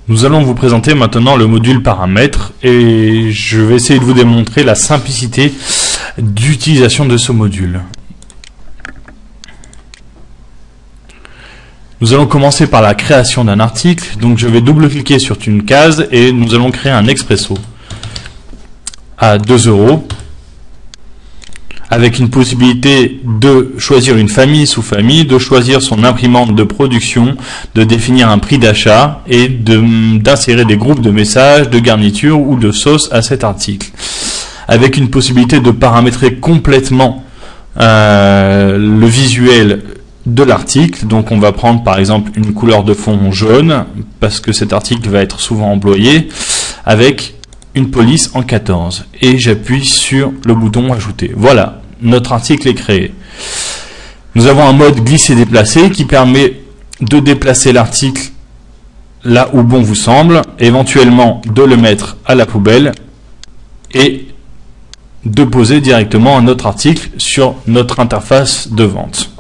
Nous allons vous présenter maintenant le module paramètres et je vais essayer de vous démontrer la simplicité d'utilisation de ce module. Nous allons commencer par la création d'un article. Donc je vais double-cliquer sur une case et nous allons créer un expresso à 2 € avec une possibilité de choisir une famille sous famille, de choisir son imprimante de production, de définir un prix d'achat et d'insérer des groupes de messages, de garnitures ou de sauces à cet article. Avec une possibilité de paramétrer complètement le visuel de l'article. Donc on va prendre par exemple une couleur de fond jaune parce que cet article va être souvent employé, avec une police en 14 et j'appuie sur le bouton ajouter. Voilà, notre article est créé. Nous avons un mode glisser-déplacer qui permet de déplacer l'article là où bon vous semble, éventuellement de le mettre à la poubelle et de poser directement un autre article sur notre interface de vente.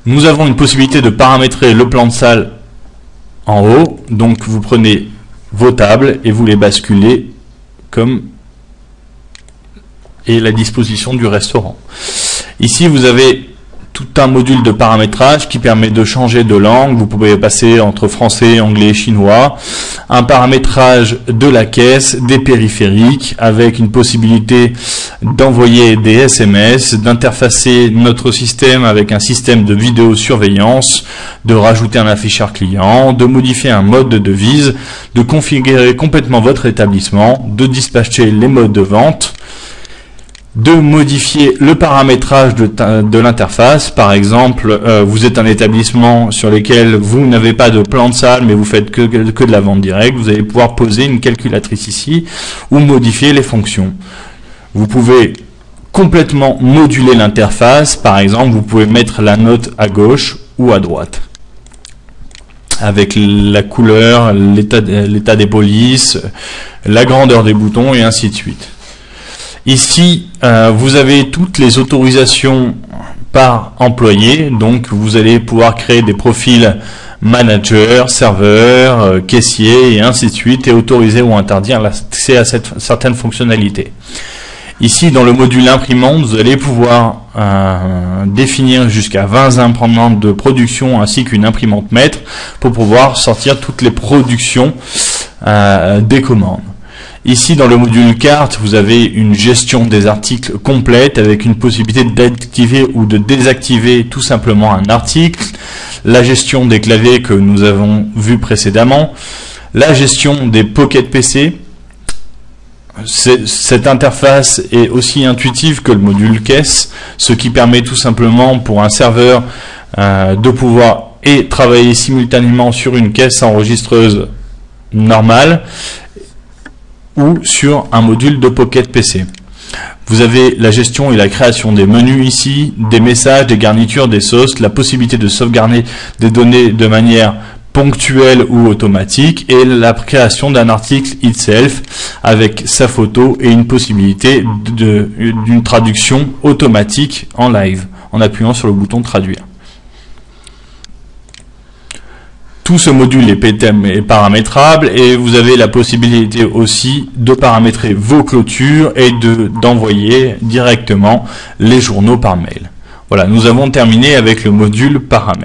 Nous avons une possibilité de paramétrer le plan de salle en haut, donc vous prenez vos tables et vous les basculez comme est la disposition du restaurant. Ici vous avez tout un module de paramétrage qui permet de changer de langue. Vous pouvez passer entre français, anglais, chinois. Un paramétrage de la caisse, des périphériques, avec une possibilité d'envoyer des SMS, d'interfacer notre système avec un système de vidéosurveillance, de rajouter un afficheur client, de modifier un mode de devise, de configurer complètement votre établissement, de dispatcher les modes de vente, de modifier le paramétrage de l'interface. Par exemple, vous êtes un établissement sur lequel vous n'avez pas de plan de salle, mais vous faites que de la vente directe. Vous allez pouvoir poser une calculatrice ici ou modifier les fonctions. Vous pouvez complètement moduler l'interface. Par exemple, vous pouvez mettre la note à gauche ou à droite, avec la couleur, l'état des polices, la grandeur des boutons et ainsi de suite. Ici, vous avez toutes les autorisations par employé, donc vous allez pouvoir créer des profils manager, serveur, caissier et ainsi de suite, et autoriser ou interdire l'accès à certaines fonctionnalités. Ici, dans le module imprimante, vous allez pouvoir définir jusqu'à 20 imprimantes de production ainsi qu'une imprimante maître pour pouvoir sortir toutes les productions des commandes. Ici, dans le module carte, vous avez une gestion des articles complète avec une possibilité d'activer ou de désactiver tout simplement un article, la gestion des claviers que nous avons vu précédemment, la gestion des Pocket PC. Cette interface est aussi intuitive que le module caisse, ce qui permet tout simplement pour un serveur de pouvoir travailler simultanément sur une caisse enregistreuse normale ou sur un module de Pocket PC. Vous avez la gestion et la création des menus ici, des messages, des garnitures, des sauces, la possibilité de sauvegarder des données de manière ponctuelle ou automatique et la création d'un article itself avec sa photo et une possibilité d'une traduction automatique en live en appuyant sur le bouton traduire. Tout ce module est paramétrable et vous avez la possibilité aussi de paramétrer vos clôtures et d'envoyer directement les journaux par mail. Voilà, nous avons terminé avec le module paramètres.